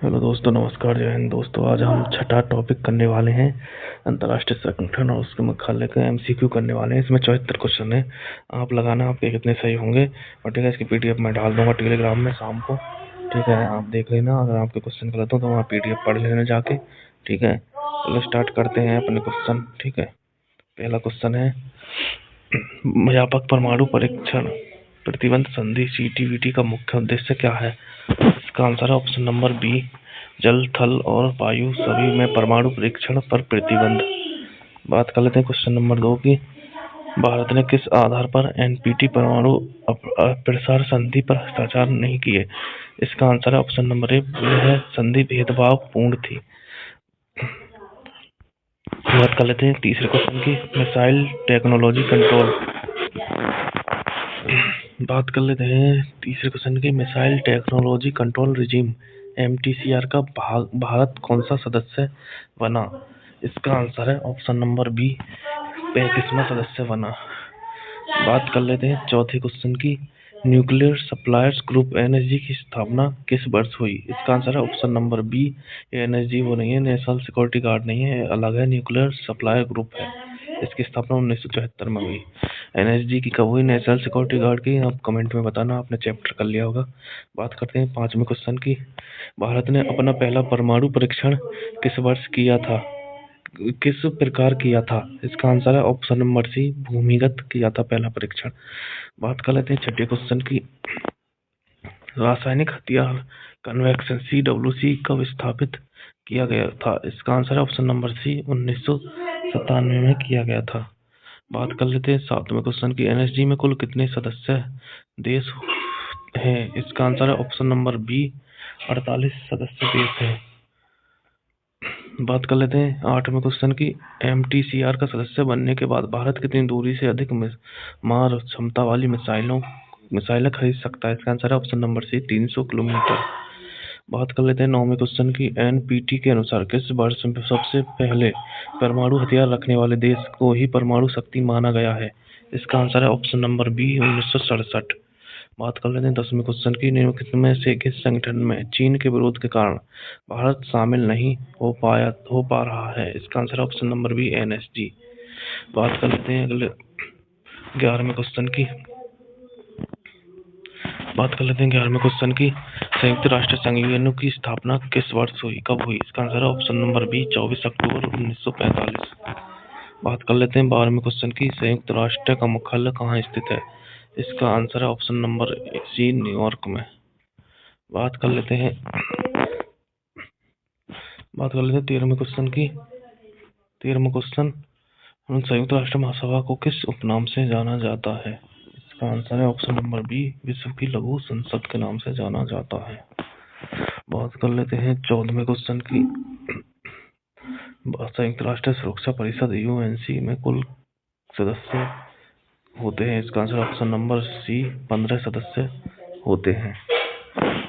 Hello दोस्तों, नमस्कार, जय हिंद। दोस्तों, आज हम छठा टॉपिक करने वाले हैं, अंतर्राष्ट्रीय संगठन और उसके मुख्यालय का एमसीक्यू करने वाले हैं। इसमें 74 क्वेश्चन है। आप लगाना आपके कितने सही होंगे। और ठीक है, इसकी पीडीएफ मैं डाल दूंगा टेलीग्राम में शाम को। ठीक है, आप देख लेना। अगर आपके क्वेश्चन गलत हो तो वहाँ पीडीएफ पढ़ लेना जाके। ठीक है, चलो स्टार्ट करते हैं अपने क्वेश्चन। ठीक है, पहला क्वेश्चन है, व्यापक परमाणु परीक्षण प्रतिबंध संधि सीटीबीटी का मुख्य उद्देश्य क्या है। इसका आंसर है ऑप्शन नंबर बी, जल, थल और वायु सभी में परमाणु परीक्षण पर प्रतिबंध। बात कर लेते हैं क्वेश्चन नंबर 2 की। भारत ने किस आधार पर एनपीटी परमाणु अप्रसार संधि पर हस्ताक्षर नहीं किए। इसका आंसर है ऑप्शन नंबर ए, यह संधि भेदभाव पूर्ण थी। बात कर लेते हैं तीसरे क्वेश्चन की, मिसाइल टेक्नोलॉजी कंट्रोल। बात कर लेते हैं तीसरे क्वेश्चन की, missile technology control regime MTCR का भारत कौन सा सदस्य बना। इसका आंसर है ऑप्शन नंबर बी, 35वां सदस्य बना। बात कर लेते हैं चौथे क्वेश्चन की, न्यूक्लियर सप्लायर्स ग्रुप एनएसजी की स्थापना किस वर्ष हुई। इसका आंसर है ऑप्शन नंबर बी, एनएसजी वो नहीं है, नेशनल सिक्योरिटी गार्ड नहीं है, अलग है, न्यूक्लियर सप्लायर ग्रुप है। इसकी स्थापना 1974 में हुई। एनएसजी की कब हुई, नेशनल सिक्योरिटी गार्ड की, आप कमेंट में बताना, आपने चैप्टर कर लिया होगा। बात करते हैं पांचवें क्वेश्चन की, भारत ने अपना पहला परमाणु परीक्षण किस वर्ष किया था, किस प्रकार किया था। इसका आंसर है ऑप्शन नंबर सी, भूमिगत किया था पहला परीक्षण। बात कर लेते हैं छठे क्वेश्चन की, रासायनिक हथियार कन्वेक्शन सीडब्ल्यूसी कब स्थापित किया गया था। इसका आंसर है ऑप्शन नंबर सी, 1997 में किया गया था। बात कर लेते हैं सातवें क्वेश्चन की, एनएसजी में कुल कितने सदस्य देश हैं। इसका आंसर है ऑप्शन नंबर बी, 48 सदस्य देश हैं। बात कर लेते हैं आठवें क्वेश्चन की, एमटीसीआर का सदस्य बनने के बाद भारत कितनी दूरी से अधिक मार क्षमता वाली मिसाइलें खरीद सकता है। इसका आंसर है ऑप्शन नंबर सी, 300 किलोमीटर। बात कर लेते हैं नौवें क्वेश्चन की, एनपीटी के अनुसार किस वर्ष में सबसे पहले परमाणु हथियार रखने वाले देश को ही परमाणु शक्ति माना गया है। इसका आंसर है ऑप्शन नंबर बी, 1967। बात कर लेते हैं 10वें क्वेश्चन की, निम्नलिखित में से किस संगठन में चीन के विरोध के कारण भारत शामिल नहीं हो पा रहा है। इसका आंसर है ऑप्शन नंबर बी, एनएसजी। बात कर लेते हैं अगले 11वें क्वेश्चन की। बात कर लेते हैं 11वें क्वेश्चन की, संयुक्त राष्ट्र संघ यूएनओ की स्थापना किस वर्ष हुई, कब हुई। इसका आंसर है ऑप्शन नंबर बी, 24 अक्टूबर 1945। बात कर लेते हैं 12वें क्वेश्चन की, संयुक्त राष्ट्र का मुख्यालय कहाँ स्थित है। इसका आंसर है ऑप्शन नंबर सी, न्यूयॉर्क में। बात कर लेते हैं 13वें क्वेश्चन की। 13वां क्वेश्चन, संयुक्त राष्ट्र महासभा को किस उपनाम से जाना जाता है। इसका आंसर है ऑप्शन नंबर बी, विश्व की लघु संसद के नाम से जाना जाता है। बात कर लेते हैं 14वें क्वेश्चन की, संयुक्त राष्ट्र सुरक्षा परिषद यूएनसी में कुल सदस्य होते हैं। इसका आंसर ऑप्शन नंबर सी, 15 सदस्य होते हैं।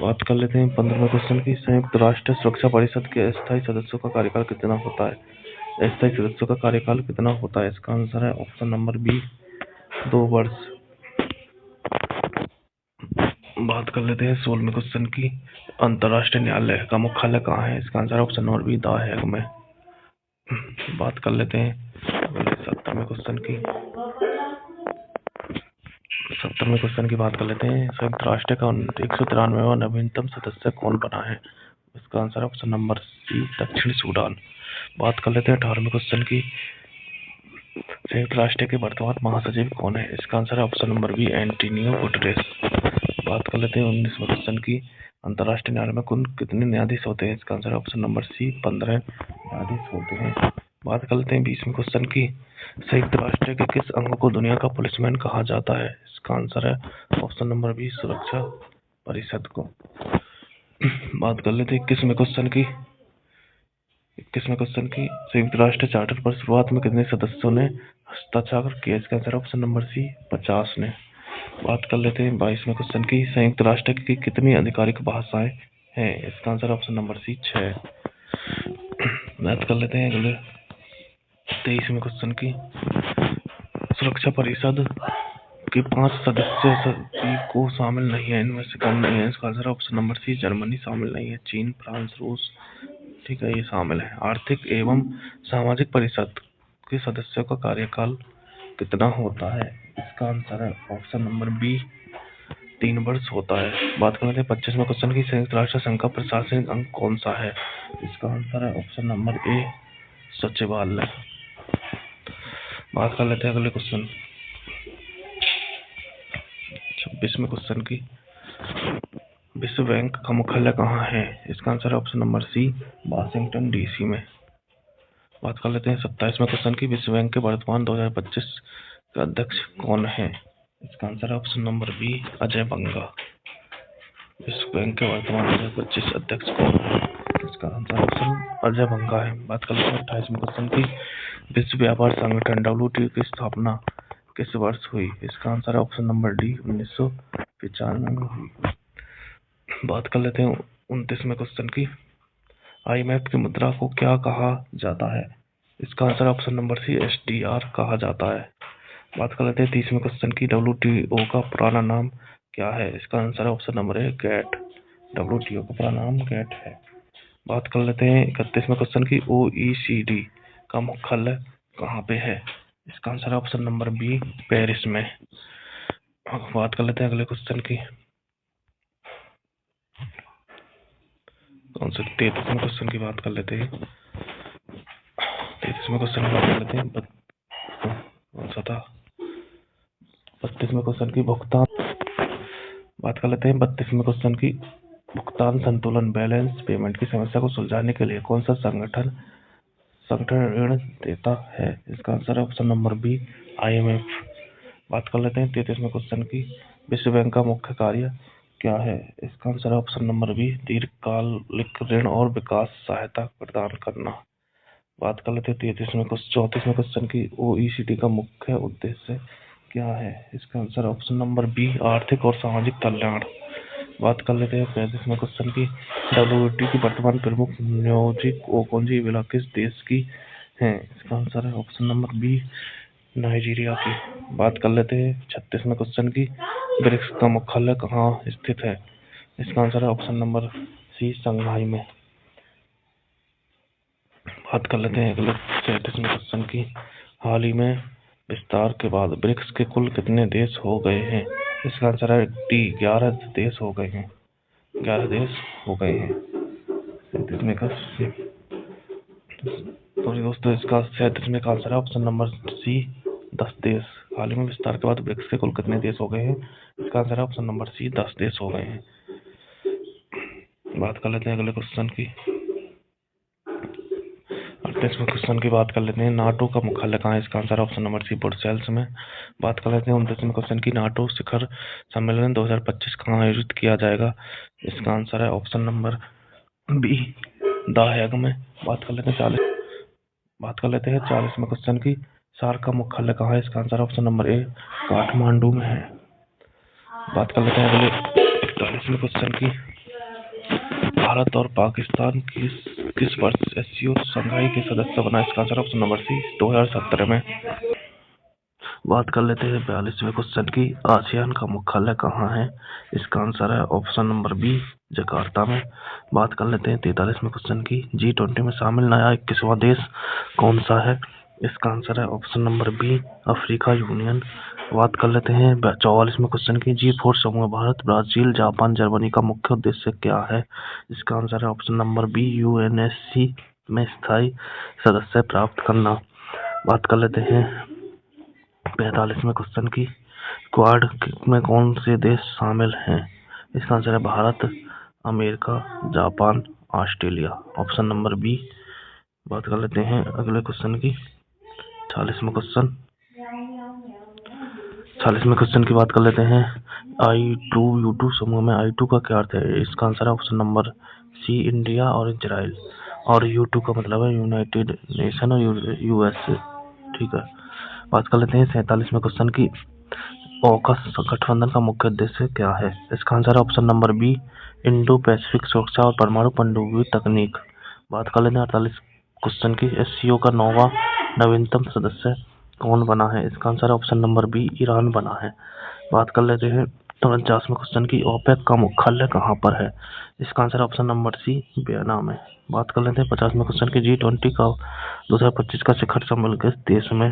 बात कर लेते हैं 15वें क्वेश्चन की, संयुक्त राष्ट्र सुरक्षा परिषद के अस्थायी सदस्यों का कार्यकाल कितना होता है। अस्थायी सदस्यों का कार्यकाल कितना होता है। इसका आंसर है ऑप्शन नंबर बी, 2 वर्ष। बात कर लेते हैं 16वें क्वेश्चन की, अंतर्राष्ट्रीय न्यायालय का मुख्यालय कहाँ है। इसका answer option number B, the Hague में। बात कर लेते हैं 17वें क्वेश्चन की। 17वें क्वेश्चन की बात कर लेते हैं, संयुक्त राष्ट्र का 193वां नवीनतम सदस्य कौन बना है। इसका आंसर ऑप्शन नंबर सी, दक्षिण सूडान। बात कर लेते हैं 18वें क्वेश्चन की, संयुक्त राष्ट्र के वर्तमान महासचिव कौन है। इसका आंसर है option number B, Antonio Guterres. बात कर लेते हैं 19वें क्वेश्चन की, अंतर्राष्ट्रीय न्यायालय में कुल कितने न्यायाधीश होते हैं। इसका आंसर है ऑप्शन नंबर सी, 15 न्यायाधीश होते हैं। बात कर लेते हैं 20वें क्वेश्चन की, संयुक्त राष्ट्र के किस अंग को दुनिया का पुलिसमैन कहा जाता है। इसका आंसर है ऑप्शन नंबर बी, सुरक्षा परिषद को। बात कर लेते हैं 21वें क्वेश्चन की। 21वें क्वेश्चन की, संयुक्त राष्ट्र चार्टर पर शुरुआत में कितने सदस्यों ने हस्ताक्षर किया। इसका आंसर ऑप्शन नंबर सी, 50 ने। बात कर लेते हैं 22वें क्वेश्चन की, संयुक्त राष्ट्र की कितनी आधिकारिक भाषाएं हैं। इसका आंसर ऑप्शन नंबर सी, 6। बात कर लेते हैं अगले 23वें क्वेश्चन की, सुरक्षा परिषद के 5 सदस्य सभी को शामिल नहीं है, इनमें से कौन नहीं है? इसका answer option number C, Germany शामिल नहीं है। चीन, फ्रांस, रूस, ठीक है, ये शामिल है। आर्थिक एवं सामाजिक परिषद के सदस्यों का कार्यकाल कितना होता है? इसका आंसर है ऑप्शन नंबर बी, 3 वर्ष होता है। बात करते हैं 25वें क्वेश्चन की, संयुक्त राष्ट्र संघ का प्रशासनिक अंग कौन सा है? इसका आंसर है ऑप्शन नंबर ए, सचिवालय। बात कर लेते हैं अगले क्वेश्चन 26वें क्वेश्चन की, विश्व बैंक का मुख्यालय कहाँ है? इसका आंसर है option number C, Washington DC में। बात कर लेते हैं 27वें क्वेश्चन की, विश्व बैंक के वर्तमान 2025 का अध्यक्ष कौन है? इसका आंसर है ऑप्शन नंबर बी, अजय बंगा। विश्व बैंक के वर्तमान 2025 अध्यक्ष कौन है? इसका आंसर ऑप्शन अजय बंगा है। बात कर लेते हैं 28वें क्वेश्चन की, विश्व व्यापार संगठन WTO की स्थापना किस वर्ष हुई? इसका आंसर है ऑप्शन नंबर डी, 1995 में हुई। बात कर लेते हैं 29वें क्वेश्चन की, IMF की मुद्रा को क्या कहा जाता है? इसका answer option number C, SDR कहा जाता है। बात कर लेते हैं 30वें क्वेश्चन की, WTO का पुराना नाम क्या है? इसका आंसर है option number A, GATT। WTO का पुराना नाम GATT है। बात कर लेते हैं 31वें क्वेश्चन की, OECD का मुख्यालय कहाँ पे है? इसका आंसर है ऑप्शन नंबर बी, पेरिस में। बात कर लेते हैं अगले क्वेश्चन की, कौन से 33वें क्वेश्चन की बात कर लेते हैं। 33वें क्वेश्चन की बात कर लेते हैं, कौन सा था? 32वें क्वेश्चन की, भुगतान। बात कर लेते हैं 32वें क्वेश्चन की, भुगतान संतुलन, बैलेंस पेमेंट की समस्या को सुलझाने के लिए कौन सा संगठन ऋण देता है? इसका आंसर है ऑप्शन नंबर बी, IMF। बात कर लेते हैं 33वें क्वेश्चन की, विश्व बैंक का मुख्य कार्य क्या है? इसका आंसर है ऑप्शन नंबर बी, दीर्घकालिक ऋण और विकास सहायता प्रदान करना। बात कर लेते हैं 34वें क्वेश्चन की, OECD का मुख्य उद्देश्य क्या है? इसका आंसर ऑप्शन नंबर बी, आर्थिक और सामाजिक कल्याण। बात कर लेते हैं 35वें क्वेश्चन की, WTO की वर्तमान प्रमुख नियोजित उपकुंजीविला किस देश की है? इसका आंसर है ऑप्शन नंबर बी, नाइजीरिया की। बात कर लेते हैं 36वें क्वेश्चन की, ब्रिक्स का मुख्यालय कहाँ स्थित है? इसका आंसर है ऑप्शन नंबर सी, शंघाई में। बात कर लेते हैं अगले 37वें क्वेश्चन की, हाल ही में विस्तार के बाद ब्रिक्स के कुल कितने देश हो गए हैं? इसका आंसर है डी, 11 देश हो गए हैं। 11 देश हो गए हैं। 37वें का सॉरी दोस्तों, इसका 37वें का आंसर है ऑप्शन नंबर सी, 10 देश। हाल ही में विस्तार के बाद ब्रिक्स के कुल कितने देश हो गए हैं? इसका आंसर है ऑप्शन नंबर सी, 10 देश हो गए हैं। बात कर लेते हैं अगले क्वेश्चन की, 38वें क्वेश्चन की बात कर लेते हैं, नाटो का मुख्यालय कहाँ है? इसका answer option number C, Brussels में। बात कर लेते हैं 29वें क्वेश्चन की, नाटो शिखर सम्मेलन 2025 कहाँ आयोजित किया जाएगा? इसका आंसर है option number B, the Hague में। बात कर लेते हैं 40वें क्वेश्चन की, सार्क का मुख्यालय कहाँ है? इसका answer option number A, Kathmandu में है। बात कर लेते हैं अगले 41वें क्वेश्चन की, भारत और पाकिस्तान किस वर्ष SCO शंघाई के सदस्य बना? इसका आंसर ऑप्शन नंबर सी, 2017 में। बात कर लेते हैं 42वें क्वेश्चन की, आसियान का मुख्यालय कहाँ है? इसका आंसर है ऑप्शन नंबर बी, जकार्ता में। बात कर लेते हैं 43वें क्वेश्चन की, G20 में शामिल नया 21वां देश कौन सा है? इसका आंसर है option number B, Africa Union. बात कर लेते हैं 44वें क्वेश्चन की, G4 समूह भारत, ब्राजील, जापान, जर्मनी का मुख्य उद्देश्य क्या है? इसका आंसर है ऑप्शन नंबर बी, UNSC में स्थायी सदस्य प्राप्त करना। बात कर लेते हैं 45वें क्वेश्चन की, क्वाड में कौन से देश शामिल हैं? इसका आंसर है Bharat, America, Japan, Australia, option number B. बात कर लेते हैं अगले क्वेश्चन की, 40वें क्वेश्चन की बात कर लेते हैं, I2U2 समूह में I2 का क्या अर्थ है? इसका आंसर है ऑप्शन नंबर सी, इंडिया और इजराइल, और U2 का मतलब है यूनाइटेड नेशन और USA, ठीक है। बात कर लेते हैं 47वें क्वेश्चन की, ऑकस गठबंधन का मुख्य उद्देश्य क्या है? इसका आंसर है option number B, Indo Pacific सुरक्षा और परमाणु पनडुब्बी तकनीक। बात कर लेते हैं 48 क्वेश्चन की, SCO का 9वां नवीनतम सदस्य कौन बना है? इसका आंसर है ऑप्शन नंबर बी, ईरान बना है। बात कर लेते हैं 49वें क्वेश्चन की, ओपेक का मुख्यालय कहाँ पर है? इसका answer option number C, Vienna में। बात कर लेते हैं 50वें क्वेश्चन की, G20 का 2025 का शिखर सम्मेलन किस देश में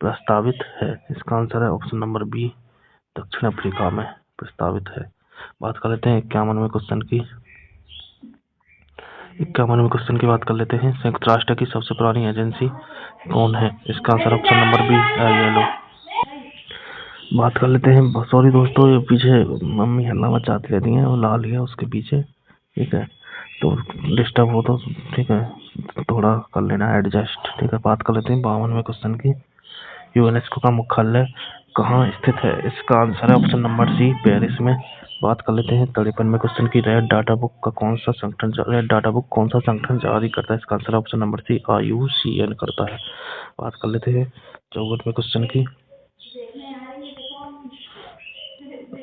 प्रस्तावित है? इसका आंसर है ऑप्शन नंबर बी, दक्षिण अफ्रीका में प्रस्तावित है। बात कर लेते हैं 51वें क्वेश्चन की। 51वें क्वेश्चन की बात कर लेते हैं, संयुक्त राष्ट्र की सबसे पुरानी एजेंसी कौन है? इसका answer option number B, ILO। बात कर लेते हैं, सॉरी दोस्तों, ये पीछे मम्मी हल्ला मचाती रहती हैं और लाल है उसके पीछे, ठीक है, तो डिस्टर्ब हो तो ठीक है, थोड़ा कर लेना एडजस्ट, ठीक है। बात कर लेते हैं 52वें क्वेश्चन की, यूनेस्को का मुख्यालय कहाँ स्थित है? इसका आंसर है ऑप्शन नंबर सी, पेरिस में। बात कर लेते हैं 53वें क्वेश्चन की, रेड डाटा बुक कौन सा संगठन जारी करता है? इसका answer option number C, IUCN करता है। बात कर लेते हैं 54वें क्वेश्चन की।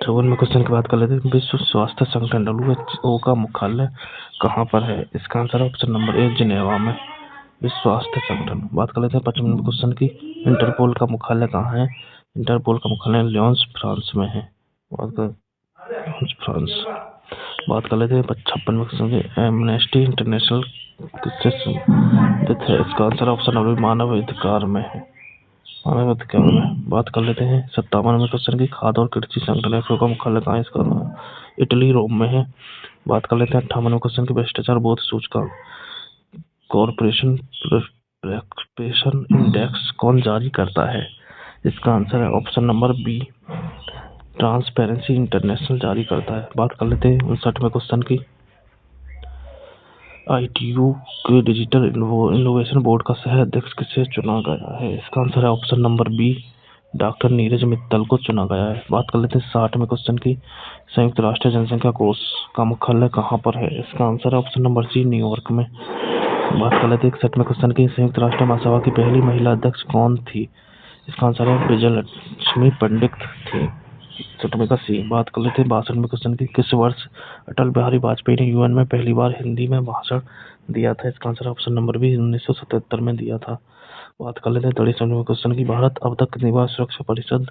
54वें क्वेश्चन की बात कर लेते हैं, विश्व स्वास्थ्य संगठन WHO का मुख्यालय कहाँ पर है? इसका answer option number A, Geneva में, विश्व स्वास्थ्य संगठन। बात कर लेते हैं 55वें क्वेश्चन की, इंटरपोल का मुख्यालय कहाँ है? इंटरपोल का मुख्यालय लियोन्स, फ्रांस में है। फ्रांस। बात कर लेते हैं 56वें क्वेश्चन की, एमनेस्टी इंटरनेशनल किससे संबंधित है? इसका आंसर ऑप्शन नंबर मानव अधिकार में है, मानव अधिकार में। बात कर लेते हैं 57वें क्वेश्चन की, खाद्य और कृषि संगठन FAO का मुख्यालय कहाँ है? इसका इटली, रोम में है। बात कर लेते हैं 58वें क्वेश्चन की, भ्रष्टाचार बोध सूचकांक कॉर्पोरेशन प्रेफरेंस इंडेक्स कौन जारी करता है? इसका आंसर है option number B, Transparency International जारी करता है। बात कर लेते हैं 59वें क्वेश्चन की, ITU के डिजिटल इनोवेशन बोर्ड का सह अध्यक्ष किसे चुना गया है? इसका आंसर है option number B, doctor Neeraj Mittal को चुना गया है। बात कर लेते हैं 60वें क्वेश्चन की, संयुक्त राष्ट्र जनसंख्या कोष का मुख्यालय कहाँ पर है? इसका आंसर है ऑप्शन नंबर सी, न्यूयॉर्क में। बात कर लेते हैं 61वें क्वेश्चन की, संयुक्त राष्ट्र महासभा की पहली महिला अध्यक्ष कौन थी? इसका आंसर है विजयलक्ष्मी पंडित थी, 61 का सी। बात कर लेते हैं 62वें क्वेश्चन की, किस वर्ष अटल बिहारी वाजपेयी ने UN में पहली बार हिंदी में भाषण दिया था? इसका आंसर ऑप्शन नंबर बी, 1977 में दिया था। बात कर लेते हैं 63वें क्वेश्चन की, भारत अब तक कितनी बार सुरक्षा परिषद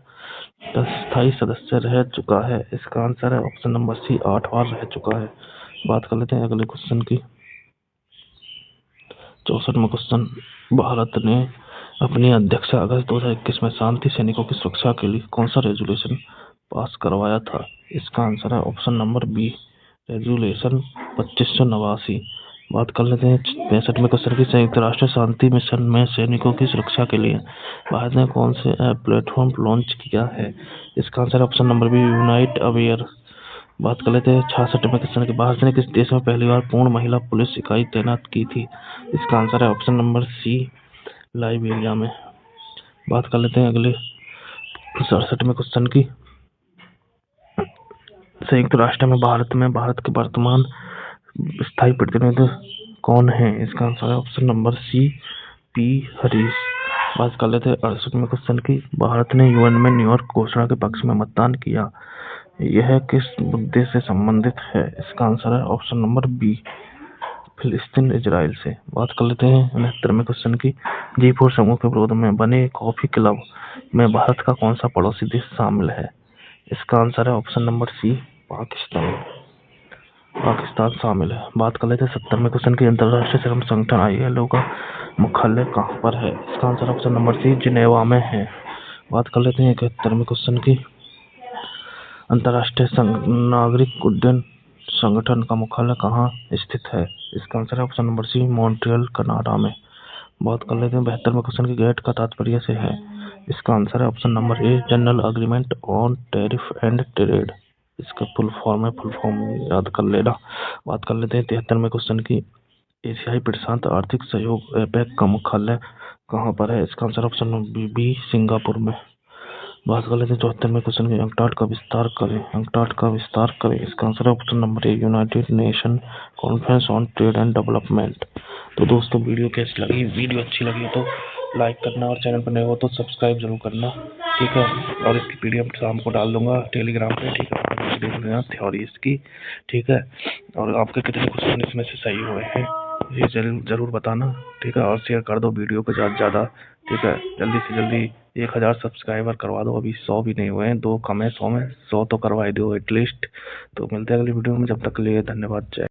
का स्थायी सदस्य रह चुका है? इसका आंसर है ऑप्शन नंबर सी, 8 बार रह चुका है। बात कर लेते हैं अगले क्वेश्चन की, 64वां क्वेश्चन, भारत ने अपनी अध्यक्षता अगस्त 2021 में शांति सैनिकों की सुरक्षा के लिए कौन सा रेजोल्यूशन पास करवाया था? इसका आंसर है ऑप्शन नंबर बी, रेजोल्यूशन 2589। बात कर लेते हैं 65वें क्वेश्चन की, संयुक्त राष्ट्र शांति मिशन में सैनिकों की सुरक्षा के लिए भारत ने कौन से प्लेटफॉर्म लॉन्च किया है? इसका answer option number B, Unite Aware. बात कर लेते हैं 66वें क्वेश्चन की, भारत ने किस देश में पहली बार पूर्ण महिला पुलिस इकाई तैनात की थी? इसका आंसर है ऑप्शन नंबर सी, लाइबेरिया में। बात कर लेते हैं अगले 67वें क्वेश्चन की, संयुक्त राष्ट्र में भारत के वर्तमान स्थायी प्रतिनिधि कौन है? इसका आंसर है option number C, P Harish. बात कर लेते हैं 68वें क्वेश्चन की, भारत ने UN में न्यूयॉर्क घोषणा के पक्ष में मतदान किया, यह किस मुद्दे से संबंधित है? इसका आंसर है ऑप्शन नंबर बी, फिलिस्तीन इजराइल से। बात कर लेते हैं 69वें क्वेश्चन की, G4 समूह के विरोध में बने कॉफी क्लब में भारत का कौन सा पड़ोसी देश शामिल है? इसका आंसर है ऑप्शन नंबर सी, पाकिस्तान शामिल है। बात कर लेते हैं 70वें क्वेश्चन की, अंतर्राष्ट्रीय श्रम संगठन ILO का मुख्यालय कहाँ पर है? इसका answer option number C, Geneva में है। बात कर लेते हैं 71वें क्वेश्चन की, अंतर्राष्ट्रीय नागरिक उड्डयन संगठन का मुख्यालय कहाँ स्थित है? इसका आंसर है option number C, Montreal, Canada में। बात कर लेते हैं 72वें क्वेश्चन की, गेट का तात्पर्य से है? इसका आंसर है option number A, general agreement on tariff and trade. इसका फुल फॉर्म याद कर लेना। बात कर लेते हैं 73वें क्वेश्चन की, एशियाई प्रशांत आर्थिक सहयोग APEC का मुख्यालय कहाँ पर है? इसका answer option number B, Singapore में। बात कर लेते हैं 74वें क्वेश्चन की, अंकटाड का विस्तार करें। इसका आंसर है option number A, United nation conference on trade and development. तो दोस्तों वीडियो कैसी लगी? वीडियो अच्छी लगी तो लाइक करना और चैनल पर नए हो तो सब्सक्राइब जरूर करना, ठीक है। और इसकी PDF शाम को डाल दूंगा टेलीग्राम पे, ठीक है, देख लेना थ्योरी इसकी, ठीक है। और आपके कितने क्वेश्चन इसमें से सही हुए हैं ये जरूर बताना, ठीक है। और शेयर कर दो वीडियो को ज़्यादा से ज़्यादा, ठीक है। जल्दी से जल्दी 1000 सब्सक्राइबर करवा दो, अभी 100 भी नहीं हुए हैं, 2 कम है 100 में, 100 तो करवा ही दो एटलीस्ट। तो मिलते हैं अगली वीडियो में, जब तक के लिए धन्यवाद। जय